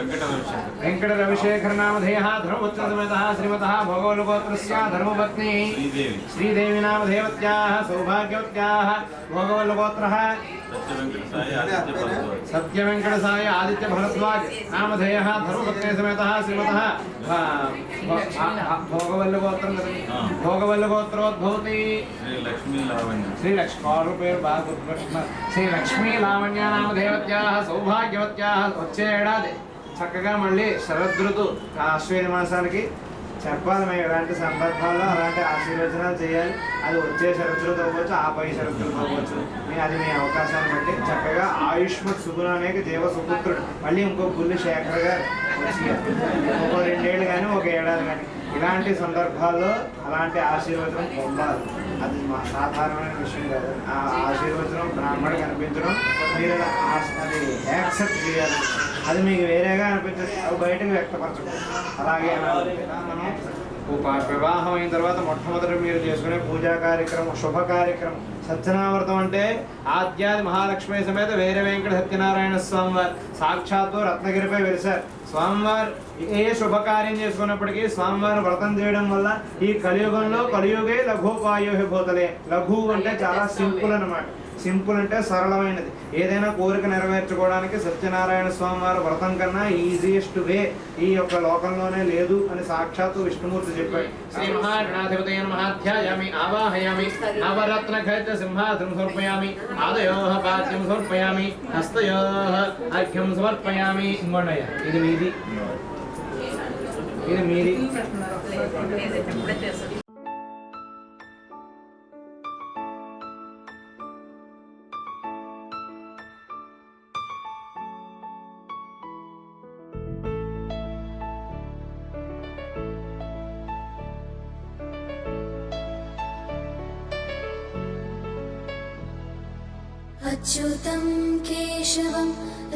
वेंकट रविशेखर नामधेयः धर्मपुत्रसमेतः श्रीमतः भोगवल्लभगोत्रस्य धर्मपत्नी श्रीदेवी नामधेयवत्याः सौभाग्यवत्याः भोगवल्लभगोत्रः सत्यवेंकटसाई आदित्य भरद्वाज नामधेयः धर्मपत्नी समेतः श्रीमतः भोगवल्लभगोत्रोद्भवती श्री लक्ष्मी लावण्य नामधेयवत्याः सौभाग्यवत्याः వచ్చే ఏడాది చక్కగా మళ్ళీ శరదృతు ఆశ్వేజ మాసానికి చెప్పాలి మేము ఎలాంటి సందర్భాల్లో అలాంటి ఆశీర్వచనాలు చేయాలి. అది వచ్చే శరదృతు అవ్వచ్చు, ఆపై శరదృతు అవ్వచ్చు. అది మీ అవకాశాన్ని బట్టి చక్కగా ఆయుష్మత్ సుగుణానికి జీవ సుపుత్రుడు మళ్ళీ ఇంకో బుల్లి శేఖర్ గారు వచ్చి ఒక 2 ఏళ్ళు కానీ ఒక ఏడాది కానీ ఇలాంటి సందర్భాల్లో అలాంటి ఆశీర్వచనం పొందాలి. అది మా సాధారణమైన విషయం కాదు. ఆ ఆశీర్వచనం బ్రాహ్మణుడు కనిపించడం మీరు అది యాక్సెప్ట్ చేయాలి. అది మీకు వేరేగా అనిపించదు, అవి బయటకు వ్యక్తపరచడం. అలాగే మనం వివాహం అయిన తర్వాత మొట్టమొదటి మీరు చేసుకునే పూజా కార్యక్రమం, శుభ కార్యక్రమం సత్యనామృతం అంటే ఆద్యాది మహాలక్ష్మి సమేత వీర వెంకట సత్యనారాయణ స్వామి వారు సాక్షాత్తు రత్నగిరిపై వెలిశారు. స్వామివారు ఏ శుభకార్యం చేసుకున్నప్పటికీ స్వామివారు వ్రతం చేయడం వల్ల ఈ కలియుగంలో కలియుగే లఘుపాయో భూతలే. లఘు అంటే చాలా సింపుల్ అన్నమాట. సింపుల్ అంటే సరళమైనది. ఏదైనా కోరిక నెరవేర్చుకోవడానికి సత్యనారాయణ స్వామి వారు వ్రతం కన్నా ఈజియెస్ట్ వే ఈ యొక్క లోకంలోనే లేదు అని సాక్షాత్తు విష్ణుమూర్తి చెప్పాడు. శ్రీ మహాగణాధిపతయ నమః ఆవాహయామి నవరత్న ఖచ్చిత సింహాసనం సమర్పయామి పాదయోః పాద్యం సమర్పయామి హస్తయోః అర్ఘ్యం సమర్పయామి. ఇంకొండయ్య ఇది మీది, ఇది మీది. अच्युतं केशवं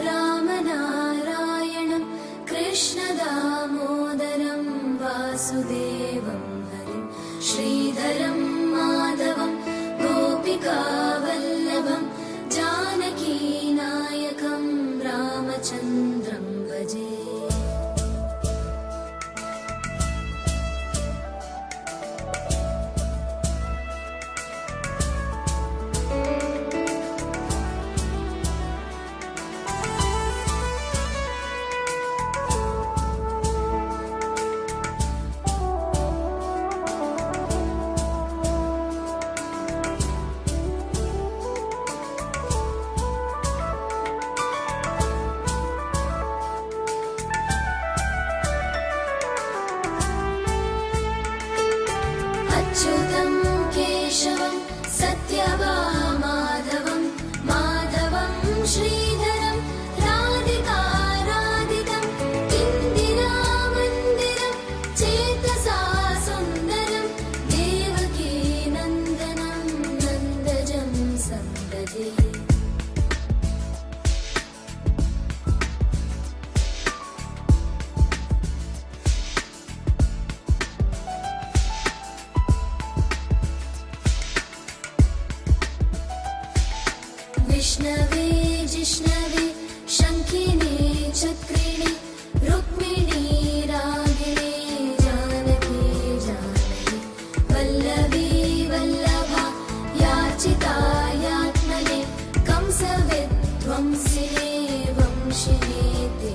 रामनारायणं कृष्णदामोदरं वासुदेवं हरिं श्रीधरं माधवं गोपिकावल्लभं जानकीनायकं रामचन्द्रं भजे. अच्युतं केशवं सत्यभामाधवं माधवं श्रीधरं राधिकाराधितं इन्दिरामन्दिरं चेतसा सुन्दरं देवकी नन्दनं नन्दजं सन्दधे. विष्णवे जिष्णवे शङ्खिने चक्रिणे रुक्मिणी रागिणे जानकी जानकी वल्लभी वल्लभा याचिता यात्मने कंसविध्वंसिने वंशिने ते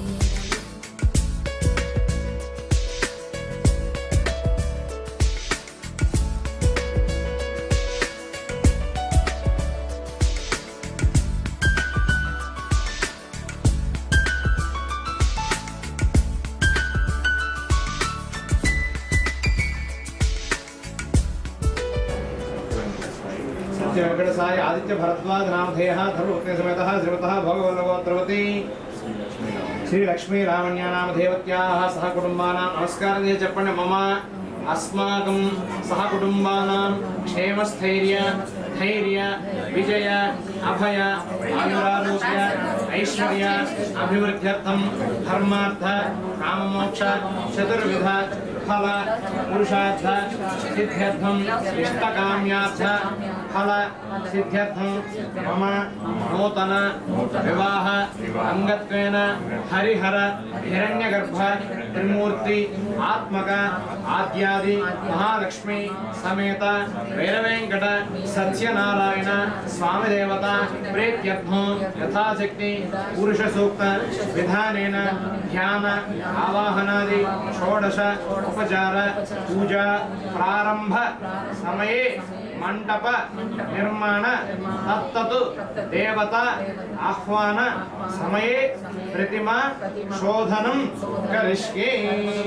वेंकट साई आदित्य भरद्वाज नामधेयः धर्मपत्नी समेतः श्रीमतः भोगवल्लभगोत्रवती श्री लक्ष्मी लावण्य नामधेयवत्याः सह कुटुंबानां नमस्कारं చెప్పండి. मम अस्माकं सह कुटुंबानां क्षेमस्थैर्य धैर्य विजय अभय आयुरारोग्य ऐश्वर्य अभिवृद्ध्यर्थं धर्मार्थ काममोक्ष चतुर्विध फल पुरुषार्थ सिद्ध्यर्थं इष्टकाम्यार्थ फल सिद्ध्यर्थं मम नूतन विवाह अंगत्वेन हरिहर हिरण्यगर्भ त्रिमूर्ति आत्मक आद्यादि महालक्ष्मी समेत वैरवेंकट सत्यनारायण स्वामी देवता प्रीत्यर्थं यथाशक्ति पुरुष सूक्त विधानेन ध्यान आवाहनादि षोडश उपचार पूजा प्रारंभ समये मंडप निर्माण तत्तु देवता आह्वान समये प्रतिमा शोधनं करिष्ये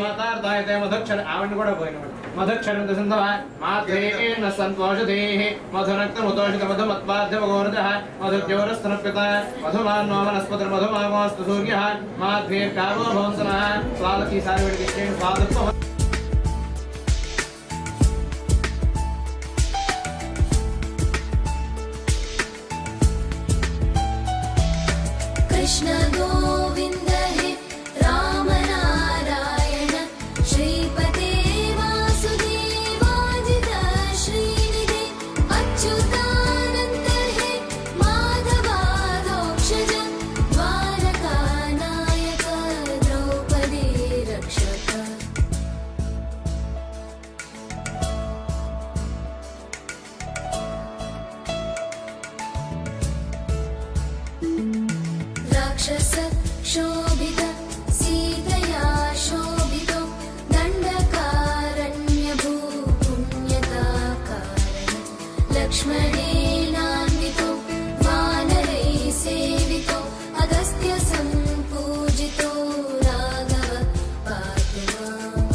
मातार्दायते मधुक्षर आवंड కూడా పోయిన मधुक्षरं दसंतवा मात्रेण संतोषदेः मधुरक्तमुतोषित मधुमत्वाद्यवगोरजः मधुद्योरस्तनप्यत मधुमान्नो वनस्पतिर्मधुमागोऽस्तु सूर्यः माध्वीर्कामो भवन्तनः स्वालकी सारवेडिके स्वादत्व कृष्ण गोविंद हे राम नारायण श्रीपते वासुदेवाजित श्रीनिधे अच्युतानंद हे माधवाधोक्षज द्वारका नायक द्रौपदी रक्षक राक्षस शोभित सीतया शोभितो दंडकारण्यभू पुण्यता कारण लक्ष्मणेनान्वितो वानरैः सेवितो अगस्त्य सम्पूजितो राघव पातु माम्।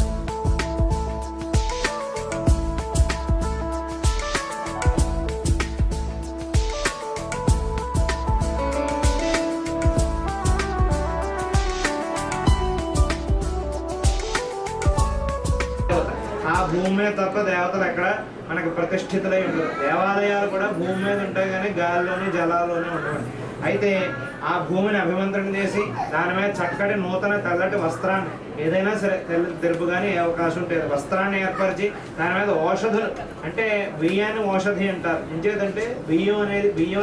ఆ భూమి మీద తప్ప దేవతలు ఎక్కడ మనకు ప్రతిష్ఠితులై ఉండరు. దేవాలయాలు కూడా భూమి మీద ఉంటాయి కానీ గాలిలోని జలాల్లోనే ఉండవండి. అయితే ఆ భూమిని అభిమంత్రణ చేసి దాని మీద చక్కటి నూతన తెల్లటి వస్త్రాన్ని ఏదైనా సరే తెలుపు కానీ ఏ అవకాశం ఉంటుంది వస్త్రాన్ని ఏర్పరిచి దాని మీద ఔషధులు అంటే బియ్యాన్ని ఔషధి అంటారు. ఇంకేదంటే బియ్యం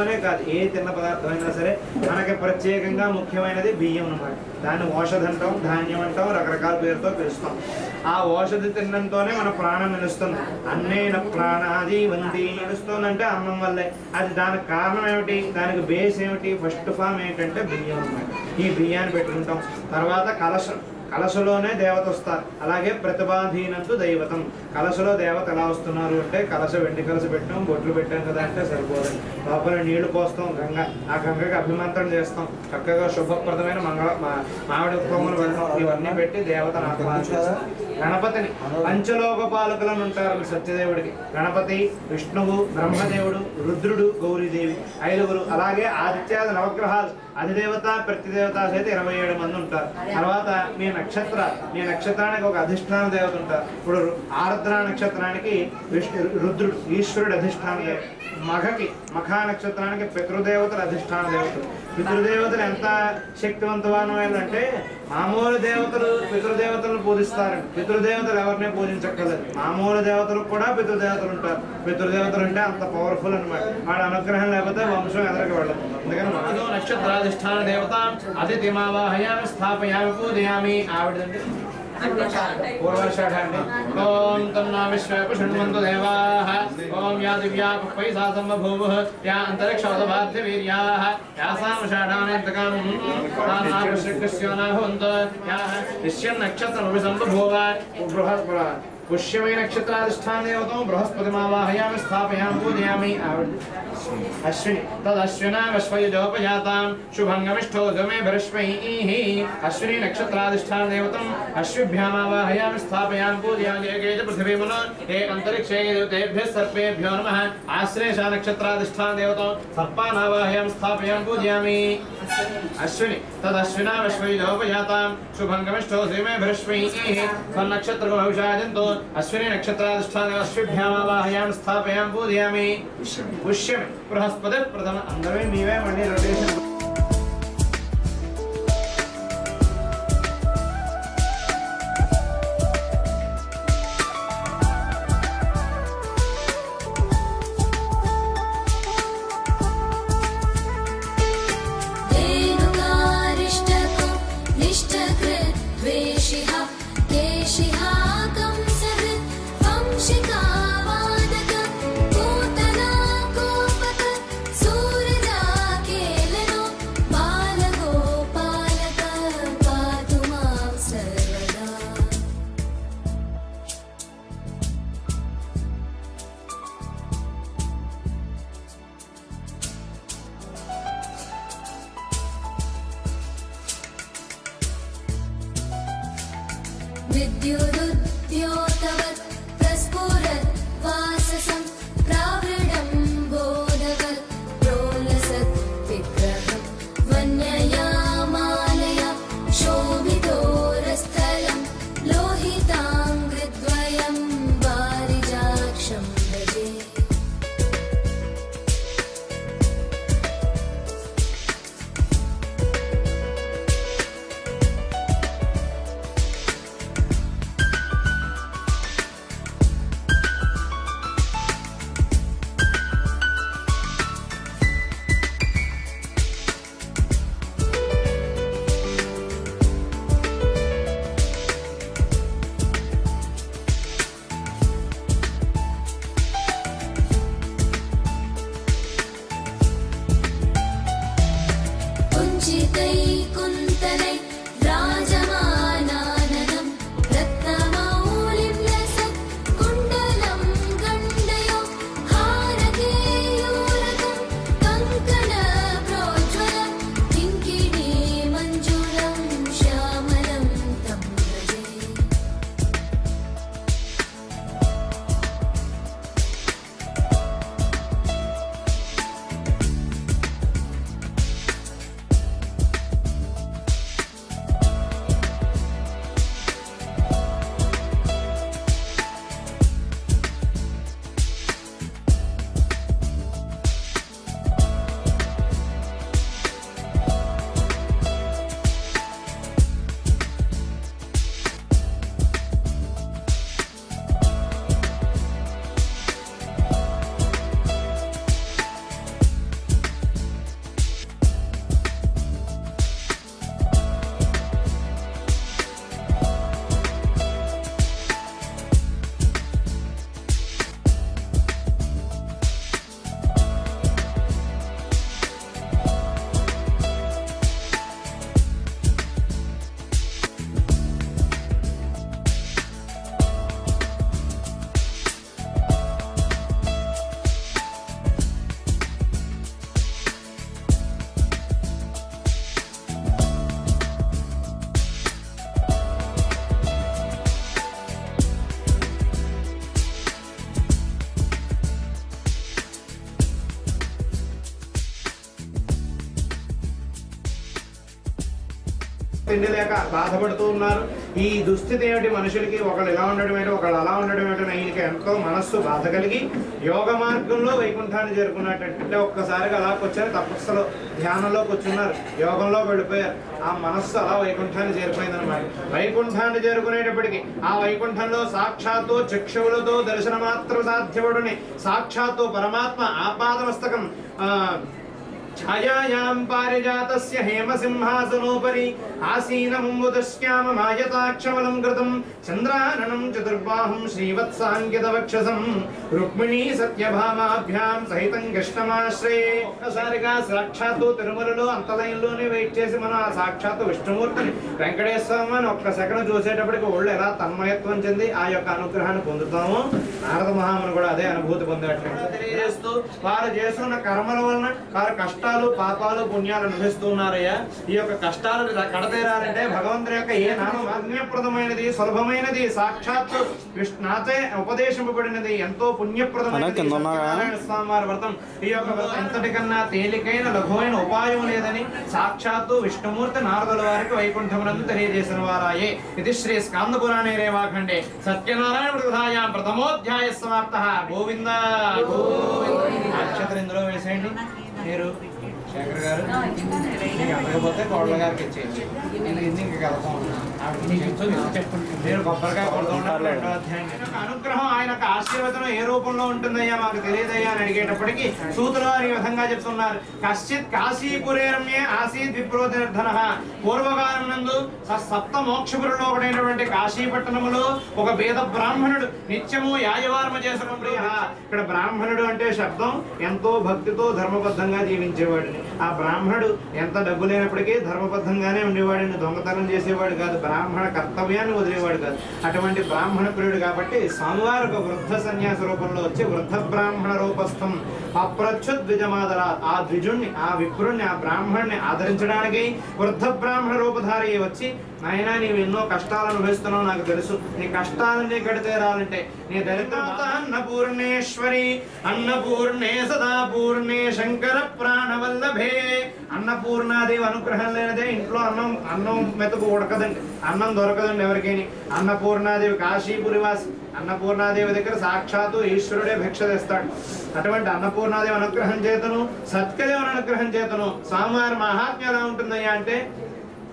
అనే కాదు ఏ తిన్న పదార్థం అయినా సరే మనకి ప్రత్యేకంగా ముఖ్యమైనది బియ్యం అన్నమాట. దాన్ని ఔషధి అంటాం, ధాన్యం అంటాం, రకరకాల పేరుతో పిలుస్తాం. ఆ ఔషధి తినడంతోనే మన ప్రాణం నిలుస్తుంది. అన్నేన ప్రాణాది వంతి నిలుస్తుందంటే అన్నం వల్లే. అది దానికి కారణం ఏమిటి, దానికి బేస్ ఏమిటి, ఫస్ట్ ఫామ్ ఏంటంటే బియ్యం అన్నమాట. ఈ బియ్యాన్ని పెట్టుకుంటాం. తర్వాత కలశలోనే దేవత వస్తారు. అలాగే ప్రతిభాధీనంతు దైవతం. కలశలో దేవత ఎలా వస్తున్నారు అంటే కలశ వెండి కలశ పెట్టాం, బొట్లు పెట్టాం కదా అంటే సరిపోదండి. లోపల నీళ్లు పోస్తాం, గంగ ఆ గంగకి అభిమంత్రణ చేస్తాం. చక్కగా శుభప్రదమైన మామిడి కొమ్మలు పెడతాం. ఇవన్నీ పెట్టి దేవతను ఆహ్వానిస్తాం. గణపతిని పంచలోకపాలకులను ఉంటారు సత్యదేవుడికి. గణపతి, విష్ణువు, బ్రహ్మదేవుడు, రుద్రుడు, గౌరీదేవి ఐదుగురు. అలాగే ఆదిత్యాది నవగ్రహాలు అధిదేవత ప్రతిదేవత సైత 27 మంది ఉంటారు. తర్వాత మీ నక్షత్రానికి ఒక అధిష్టాన దేవత ఉంటారు. ఇప్పుడు ఆర్ద్ర నక్షత్రానికి రుద్రుడు ఈశ్వరుడు అధిష్టాన దేవత. మఖా నక్షత్రానికి పితృదేవతలు అధిష్టాన దేవతలు. పితృదేవతలు ఎంత శక్తివంతమైనంటే మామూలు దేవతలు పితృదేవతలను పూజిస్తారండి. పితృదేవతలు ఎవరిని పూజించక్కర్లేదు. మామూలు దేవతలు కూడా పితృదేవతలు ఉంటారు. పితృదేవతలు అంటే అంత పవర్ఫుల్ అనమాట. వాళ్ళ అనుగ్రహం లేకపోతే వంశం ఎదరికి వెళ్ళదు. అందుకని మాధవ నక్షత్రాధిష్టాన దేవత అతిథిమావాహయామి స్థాపయామి పూజయామి. ఆవిడదండి పూర్వాషాఢాన్ని. ఓం తన్నా విశ్వేప శృణ్వంతు దేవాః. ఓం యా దివ్యా పుష్పైః సంబభూవుః యా అంతరిక్షోదభాద్య వీర్యాః యాసామషాఢానేతకం తానాశ్రికృష్యోనా భవంతు యాః నిశ్చయం నక్షత్రమపి సంబభూవ. పుష్యమై నక్షత్రాధిష్టాన దేవతం బృహస్పతిమావాహయామి స్థాపయామి పూజయామి. అశ్విని తదశ్వినామశ్వయుజోపజాతాం శుభంగమిష్టో మే బృహస్పైః. అశ్విని నక్షత్రాధిష్టాన దేవతం అశ్విభ్యామావాహయామి స్థాపయామి పూజయామి. ఏకేచ పృథివీమనో ఏ అంతరిక్షే దేవతేభ్యః సర్పేభ్యో నమః. ఆశ్లేష నక్షత్రాధిష్టాన దేవతం సర్పానావాహయామి స్థాపయామి పూజయామి. అశ్విని తదశ్వినామశ్వయుజోపజాతాం శుభంగమిష్టో మే బృహస్పైః. తన్నక్షత్రమభిషాజంతో అశ్విని నక్షత్రాధిష్టాన అశ్విభ్యామావాహయామి స్థాపయామి పూజయామి. పుష్యమి బృహస్పతి ప్రథమ. అందరూ మీవే మళ్ళీ రొటేషన్. विद्युदुद्योतवत् प्रस्फुरत् वाससं प्रावृढं बोधवत् प्रोलसत् विग्रहं वन्ययामालया शोभितोरस्थलं लोहिताङ्घ्रिद्वयं वारिजाक्षं भजे। कुञ्चितैकुन्तलै व्राजमानाननं रत्नमौलिं लसत् कुण्डलं गण्डयो हारकेयूरकं कङ्कणप्रोज्ज्वलं किङ्किणीमञ्जुलं श्यामलं तं भजे। తిండి లేక బాధపడుతూ ఉన్నారు. ఈ దుస్థితి ఏమిటి మనుషులకి, ఒకళ్ళు ఇలా ఉండడం ఏంటో ఒకళ్ళు అలా ఉండడం ఏంటో ఈయనకి ఎంతో మనస్సు బాధ కలిగి యోగ మార్గంలో వైకుంఠాన్ని చేరుకున్నట్టే ఒక్కసారిగా అలా కూర్చొని తపస్సులో ధ్యానంలో కూర్చున్నారు, యోగంలోకి వెళ్ళిపోయారు. ఆ మనస్సు అలా వైకుంఠాన్ని చేరిపోయిందనమాట. వైకుంఠాన్ని చేరుకునేటప్పటికి ఆ వైకుంఠంలో సాక్షాత్తు చక్షువులతో దర్శన మాత్రం సాధ్యపడుని సాక్షాత్తు పరమాత్మ ఆపాదమస్తకం ఛాయాయాం పారిజాతస్య హేమసింహాసనోపరి ఆసీనముదశ్యామ మాయతాక్షమలం కృతం చంద్రాననం చతుర్బాహుం శ్రీవత్సాంకితవక్షసం రుక్మిణీ సత్యభామాభ్యాం సహితం కృష్ణమాశ్రయే. ఒక్కసారిగా సాక్షాత్తు తిరుమలలో అంతలయంలోనే వెయిట్ చేసి మనం ఆ సాక్షాత్తు విష్ణుమూర్తిని వెంకటేశ్వరని ఒక్క సెకండ్ చూసేటప్పటికి ఒళ్ళు ఎలా తన్మయత్వం చెంది ఆ యొక్క అనుగ్రహాన్ని పొందుతాము. నారద మహాముని కూడా అదే అనుభూతి పొందేటట్టు తెలియజేస్తూ వారు చేస్తున్న కర్మల వలన వారు కష్టాలు పాపాలు పుణ్యాలు అనుభవిస్తున్నారయ్యా. ఈ యొక్క కష్టాలు కడతేరాలంటే భగవంతుని యొక్క ఏ నామం పుణ్యప్రదమైనది, సులభమైనది, సాక్షాత్తు నాచే ఉపదేశింపబడినది, ఎంతో పుణ్యప్రదమైనది సత్యనారాయణ స్వామి వారి వ్రతం. ఈ యొక్క వ్రతం ఎంతటికన్నా తేలికైన లఘువైన ఉపాయం లేదని సాక్షాత్తు విష్ణుమూర్తి నారదుల వారికి వైకుంఠమునందు తెలియజేసిన వారాయే. ఇది శ్రీ స్కాంద పురాణే రేవాఖండే సత్యనారాయణ వృధాయాం ప్రథమోధ్యాయ సమాప్త. గోవింద అక్షతలు ఇందులో వేసేయండి. మీరు శేఖర్ గారు మీకు అందకపోతే కోళ్ళ గారికి ఇచ్చేయండి. ఇంకా కలపం మీరు కొబ్బరికాయ కొడుతుంటారు. రెండో అధ్యాయం అనుగ్రహం ఆయన ఆశీర్వచనం ఏ రూపంలో ఉంటుందయ్యా మాకు తెలియదయ్యా అని అడిగేటప్పటికి సూతులు వారు ఈ విధంగా చెప్తున్నారు. కశ్చిత్ కాశీపురే రమ్యే ఆసీత్ విప్రోధన. పూర్వకాలం నందు సప్త మోక్షపురులో ఒకటైనటువంటి కాశీపట్టణములో ఒక వేద బ్రాహ్మణుడు నిత్యము యాయవారమ చేసుకుంటూ, ఇక్కడ బ్రాహ్మణుడు అంటే శబ్దం ఎంతో భక్తితో ధర్మబద్ధంగా జీవించేవాడిని. ఆ బ్రాహ్మణుడు ఎంత డబ్బు లేనప్పటికీ ధర్మబద్ధంగానే ఉండేవాడిని, దొంగతనం చేసేవాడు కాదు, బ్రాహ్మణ కర్తవ్యాన్ని వదిలేవాడు కాదు. అటువంటి బ్రాహ్మణ ప్రియుడు కాబట్టి స్వామివారు ఒక వృద్ధ సన్యాస రూపంలో వచ్చి వృద్ధ బ్రాహ్మణ రూపస్థం అప్రచ్యుత్ ద్విజమాదర, ఆ ద్విజుణ్ణి, ఆ విప్రుణ్ణి, ఆ బ్రాహ్మణ్ణి ఆదరించడానికి వృద్ధ బ్రాహ్మణ రూపధారి వచ్చి నాయనా నీవు ఎన్నో కష్టాలు అనుభవిస్తున్నావు నాకు తెలుసు, నీ కష్టాలన్నీ గడితేరాలంటే నీ దరిద్రత అన్నపూర్ణేశ్వరి అన్నపూర్ణే సదా పూర్ణే శంకర ప్రాణవల్లభే. అన్నపూర్ణాదేవి అనుగ్రహం లేనిదే ఇంట్లో అన్నం మెతుకు ఉడకదండి, అన్నం దొరకదండి ఎవరికైనా. అన్నపూర్ణాదేవి కాశీపురివాసి, అన్నపూర్ణాదేవి దగ్గర సాక్షాత్తు ఈశ్వరుడే భిక్ష తెస్తాడు. అటువంటి అన్నపూర్ణాదేవి అనుగ్రహం చేతను సత్యదేవుని అనుగ్రహం చేతను స్వామివారి మహాత్మ్యం ఎలా ఉంటుందయ్యా అంటే,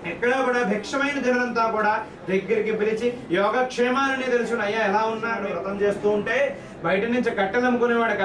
ఎక్కడో కూడా భిక్షమైన జనులంతా కూడా దగ్గరికి పిలిచి యోగక్షేమాలని తెలుసుకుని అయ్యా ఎలా ఉన్నాడు. వ్రతం చేస్తూ ఉంటే బయట నుంచి కట్టెలు అమ్ముకునేవాడు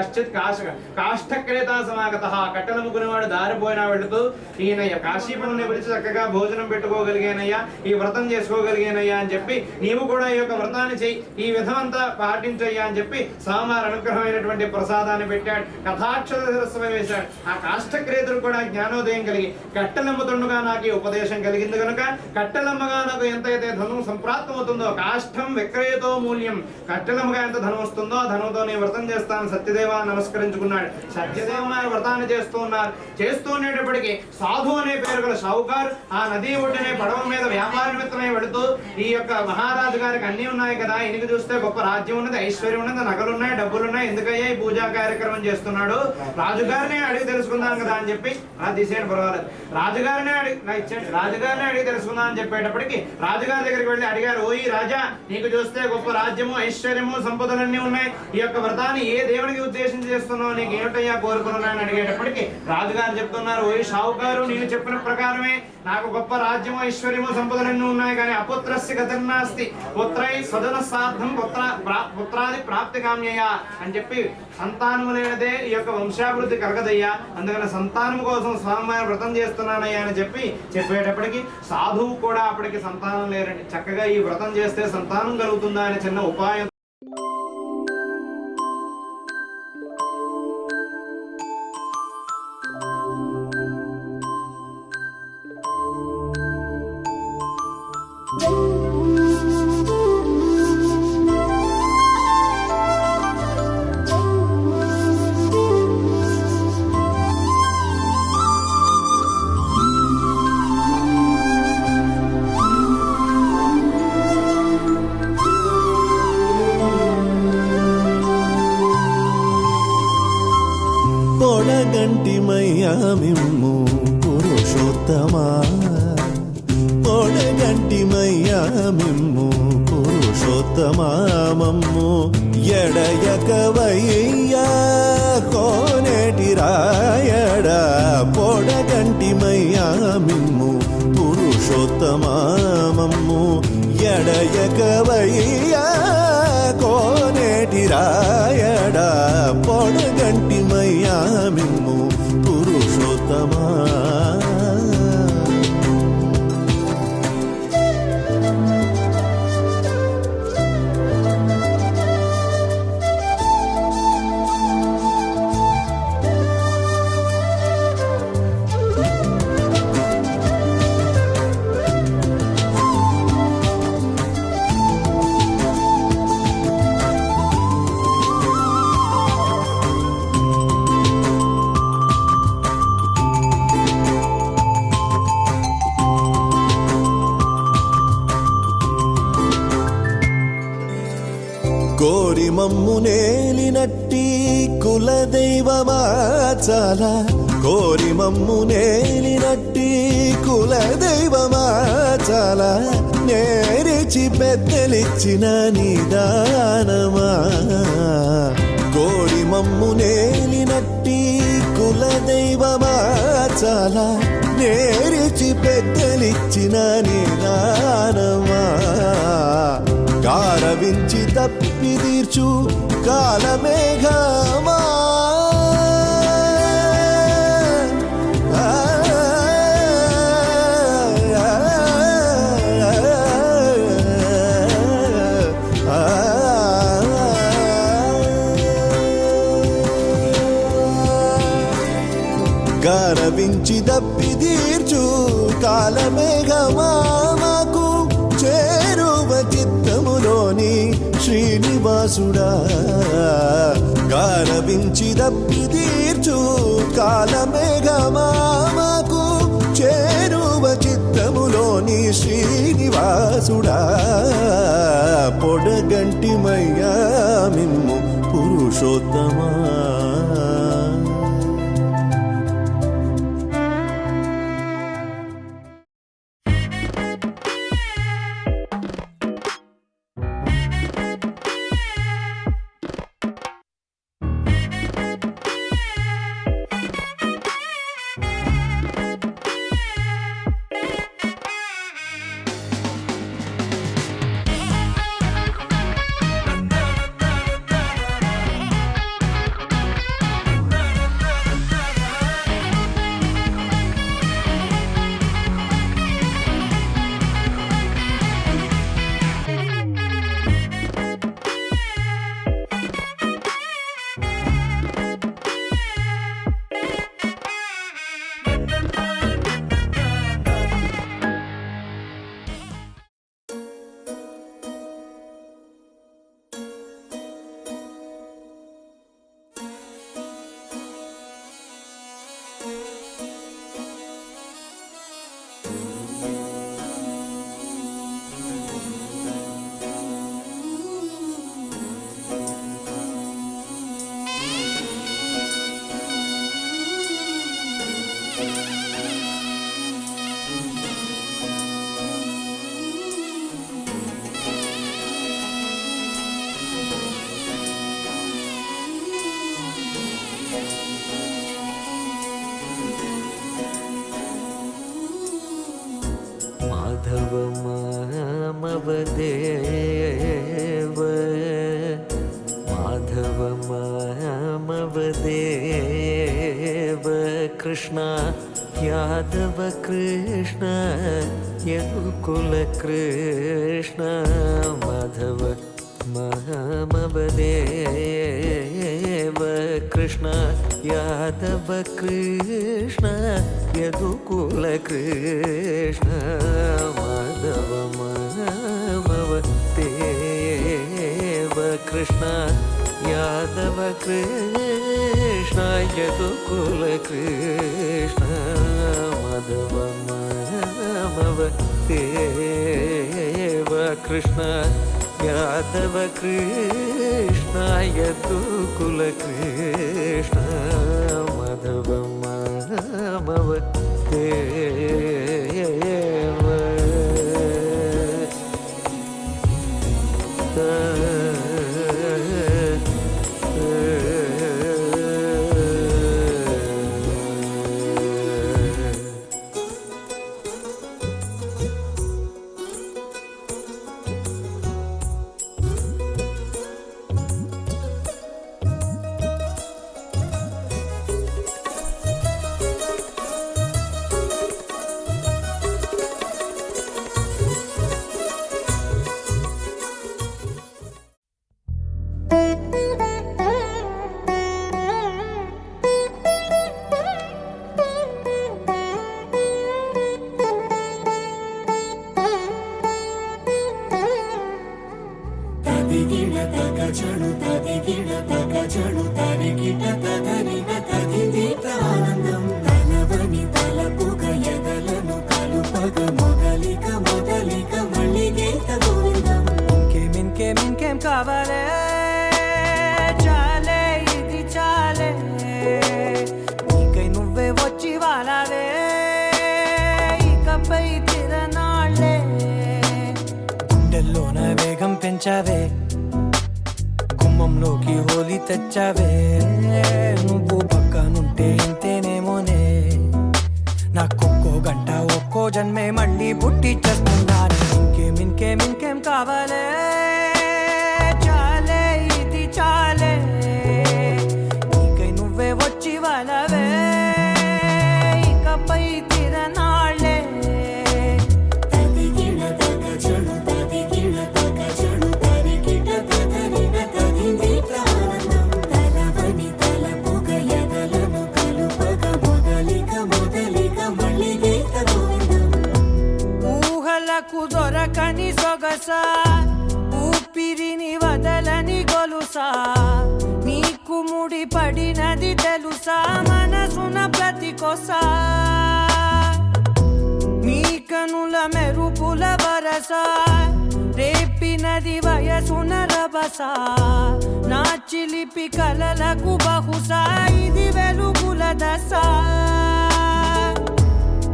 కాష్టక్రేతా సమాగత, కట్టెలు అమ్ముకునేవాడు దారిపోయినా వెళుతూ ఈయనయ్య కాశీపుని పిలిచి చక్కగా భోజనం పెట్టుకోగలిగానయ్యా, ఈ వ్రతం చేసుకోగలిగానయ్యా అని చెప్పి నీవు కూడా ఈ యొక్క వ్రతాన్ని చెయ్యి, ఈ విధమంతా పాటించయ్యా అని చెప్పి స్వామివారి అనుగ్రహమైనటువంటి ప్రసాదాన్ని పెట్టాడు. కథాక్షర శిరస్సు వేశాడు. ఆ కాష్టక్రేతుడు కూడా జ్ఞానోదయం కలిగి కట్టెలమ్ముతుండగా నాకు ఈ ఉపదేశం కలిగింది కనుక కట్టెలమ్మగా నాకు ఎంతైతే ధనం సంప్రాప్తమవుతుందో, కాష్టం విక్రయతో మూల్యం, కట్టెలమ్మగా ఎంత ధనం వస్తుందో ఆ ధనంతో నేను వ్రతం చేస్తాను సత్యదేవ నమస్కరించుకున్నాడు. సత్యదేవ వ్రతాన్ని చేస్తూ ఉన్నారు. చేస్తూ ఉండేటప్పటికీ సాధు అనే పేరు గల షావుకారు ఆ నదీ ఒడ్డునే పడవ మీద వ్యాపార నిమిత్తమై వెళుతూ ఈ యొక్క మహారాజు గారికి అన్ని ఉన్నాయి కదా, ఇనికి చూస్తే గొప్ప రాజ్యం ఉన్నది, ఐశ్వర్యం ఉన్నది, నగలున్నాయి, డబ్బులున్నాయి, ఎందుకయ్యా ఈ పూజా కార్యక్రమం చేస్తున్నాడు, రాజుగారిని అడిగి తెలుసుకుందాం కదా అని చెప్పి తీసేయండి పర్వాలేదు, రాజుగారిని అడిగి తెలుసుకుందాం అని చెప్పేటప్పటికి రాజుగారి దగ్గరికి వెళ్ళి అడిగారు, ఓయి రాజా నీకు చూస్తే గొప్ప రాజ్యము, ఐశ్వర్యము, సంపదలన్నీ ఉన్నాయి, ఈ యొక్క వ్రతాన్ని ఏ దేవునికి ఉద్దేశించి చేస్తున్నావు, నీకు ఏమిటయ్యా కోరుకున్నాను అడిగేటప్పటికి రాజుగారు చెప్తున్నారు, ఓయి షావుకారు నేను చెప్పిన ప్రకారమే నాకు గొప్ప రాజ్యము, ఐశ్వర్యము, సంపదలన్నీ ఉన్నాయి, కానీ అపుత్రస్య గతిర్నాస్తి, పుత్రై స్వజన సాధం పుత్రాది ప్రాప్తి కామ్యయ అని చెప్పి సంతానము లేనిదే ఈ యొక్క వంశాభివృద్ధి కలగదయ్యా, అందుకని సంతానం కోసం స్వామివారి వ్రతం చేస్తున్నానయ్యా అని చెప్పేటప్పటికి సాధువు కూడా అప్పటికి సంతానం లేరండి. చక్కగా ఈ వ్రతం చేస్తే సంతానం కలుగుతుందా అనే చిన్న ఉపాయం పొడగంటిమయ్యా మిమ్ము పురుషోత్తమా, పొడగంటిమయ్యా మిమ్ము పురుషోత్తమా, మమ్ము ఎడయకవయ్యా కోనేటి రాయడా, పొడగంటిమయ్యా మిమ్ము పురుషోత్తమా, మమ్ము ఎడయకవయ్యా కోనేటి రాయడా, పొడగంటిమయ్యా మిమ్ము పురుషోత్తమా. కోరి మమ్ము నేలినట్టి కులదైవమా చాలా, కోరి మమ్ము నేలినట్టి కులదైవమా చాలా, నేరిచి పెద్దలిచ్చిన నిదానమా, కోరి మమ్ము నేలినట్టి కులదైవమా చాలా, నేరిచి పెద్దలిచ్చిన నిదానమా, గారవించి తప్పి తీర్చు కాలమేఘమా, గారవించి తప్పి తీర్చు కాలమేఘమా, మాకు చేరువ చిత్తములోని శ్రీనివాసుడా, గారవించి తప్పి తీర్చు కాలమేఘమా, మాకు చేరువ చిత్తములోని శ్రీనివాసుడా పొడగంటిమయ్యా మిమ్ము పురుషోత్తమా. మాధవమామవదేవ మాధవమామవదేవ కృష్ణ యాదవ కృష్ణ యదుకుల కృష్ణ మాధవ మామవదేవ కృష్ణ యాదవ కృష్ణ యదుకుల కృష్ణ మాధవ మామవదేవ కృష్ణ యాదవ కృష్ణ యదుకుల కృష్ణ మాధవ మామవదేవ కృష్ణ యాదవ కృష్ణ యదుకుల కృష్ణ మాధవ మామవదేవ ఇంకేం కావాలే చాలే ఇది చాలే నీకై నువ్వే వచ్చి వాలావే ఇకపై తిరనాళ్ళే గుండెల్లోన వేగం పెంచావే గుమ్మంలోకి హోలీ తెచ్చావే నువ్వు పక్కనుంటే ఇంతేనేమోనే నాకొక్కో గంట ఒక్కో జన్మే మళ్ళీ పుట్టి చేస్తున్నాను ఇంకేం కావాలే చాలే ఇది చాలే నీకై నువ్వే వచ్చి వాళ్ళవే ఇకపై తిరనాళ్ళే ఊహలకు దొరకని సొగస ఊపిరిని వదలని గొలుసా నీకు ముడి పడినది తెలుసా మనసున ప్రతి కొసా నీ కనుల మెరుపుల వరస రేపినది వయసున రభస నా చిలిపి కలలకు బహుశా ఇది వెలుగుల దశ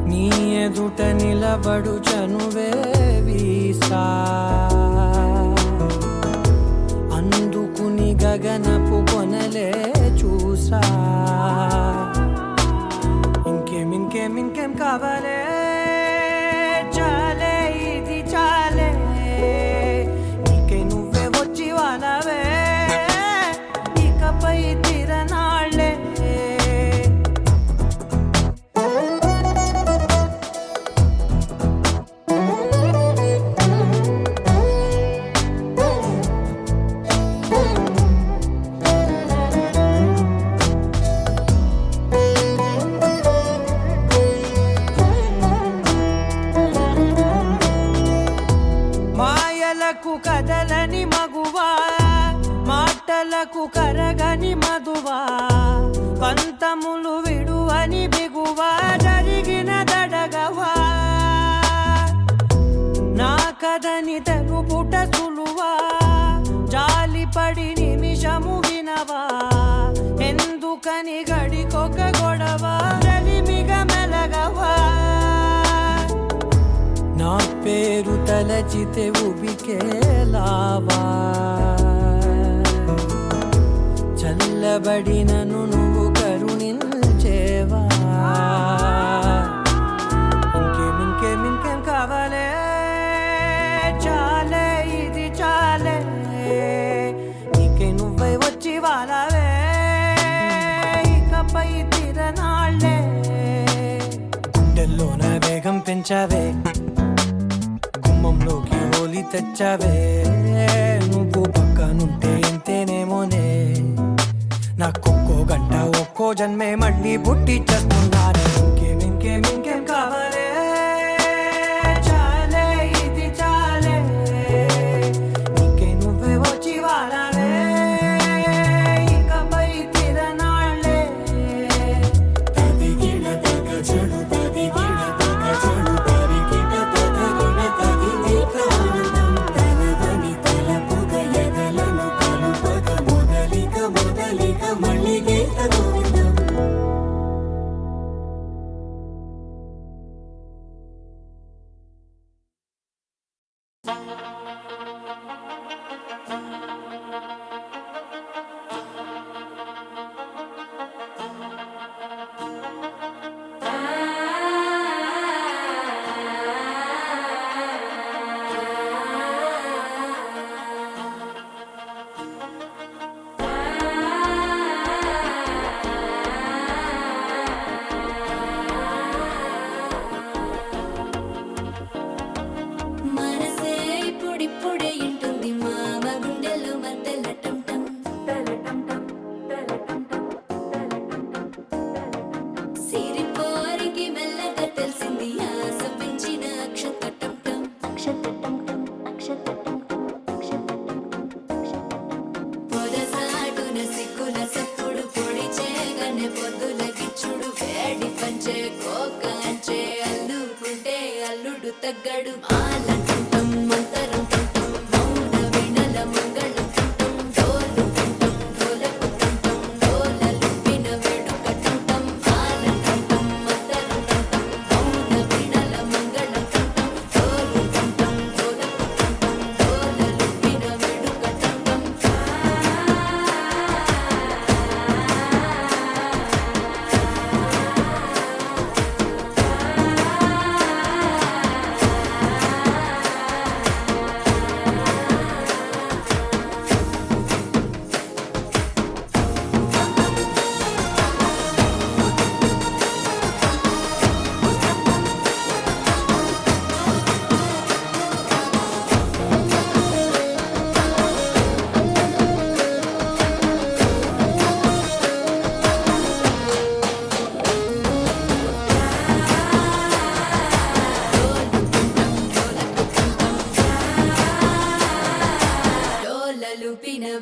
నీ ఎదుట నిలబడు చనువే వీసా అందుకుని గగనపు కొనలే చూసా ఇంకేం కావాలే చాలే ఇది చాలే నీకే నువ్వే వచ్చి వాళ్ళవే ఇకపై తిరనాళ్ళే మాయలకు కదలని మగువా మాటలకు కరగని మధువా పంతములు విడువని బిగువా జరిగిన దడగవా నా కథని తెలుపుట సులువా జాలిపడి నిమిషము వినవా ఎందుకని గడికొక గొడవ రలిమిగ మెలగవా నా పేరు తలచితే ఉబికేలావా చల్లబడినను నువ్వు కరుణించేవా ఇంకేం కావాలే చాలే ఇది చాలే నీకే నువ్వై వచ్చి వాళ్ళవే ఇకపై తిరనాళ్ళే గుండెల్లోన వేగం పెంచావే గుమ్మంలోకి హోలీ తెచ్చావే నువ్వు పక్కనుంటే ఎంతేనేమోనే నాకొక్కో గంట ఒక్కో జన్మే మళ్ళీ పుట్టి చేస్తున్నానే ఇంకేం కావాలే చాలే ఇది చాలే నీకే నువ్వే వచ్చి వాళ్ళవే ఇకపై తిరనాళ్ళే మనసే ఇప్పుడిప్పుడే ఇంటుంది మామ గుండెల్లో మధ్యలో టంటం సిరిపోరికి మెల్లగా తెలిసింది ఆశ పెంచిన అక్షత టంటం పొదసాటున సిక్కుల సప్పుడు పొడి చేయగానే పొద్దుల గిచ్చుడు వేడి పంచే కోకాంచే అల్లుకుంటే అల్లుడు తగ్గడు ఆలంటుంటం మంతరం టుంటం మౌన వినల మంగళం టుంటం డోలు టుంటం డోలకు టుంటం డోలలు విన వేడుక టుంటం ఆలంటుంటం మంతరం టుంటం మౌన వినల మంగళం టుంటం డోలు టుంటం డోలకు టుంటం డోలలు విన వేడుక టుంటం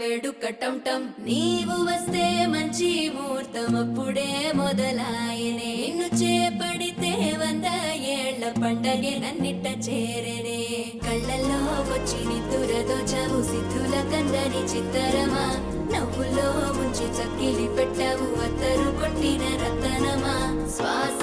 వేడుక టంటం నీవు వస్తే మంచి మూర్తి యుద్ధమప్పుడే మొదలాయనే నిన్ను చేపడితే 100 ఏళ్ల పండగే నన్నిట్ట చేరనే కళ్ళల్లో వచ్చి నిద్దురతో చవు సిద్ధుల కందని చిత్తరమా నవ్వులో ముంచి చక్కిలి పెట్టవు అత్తరు కొట్టిన రతనమా శ్వాస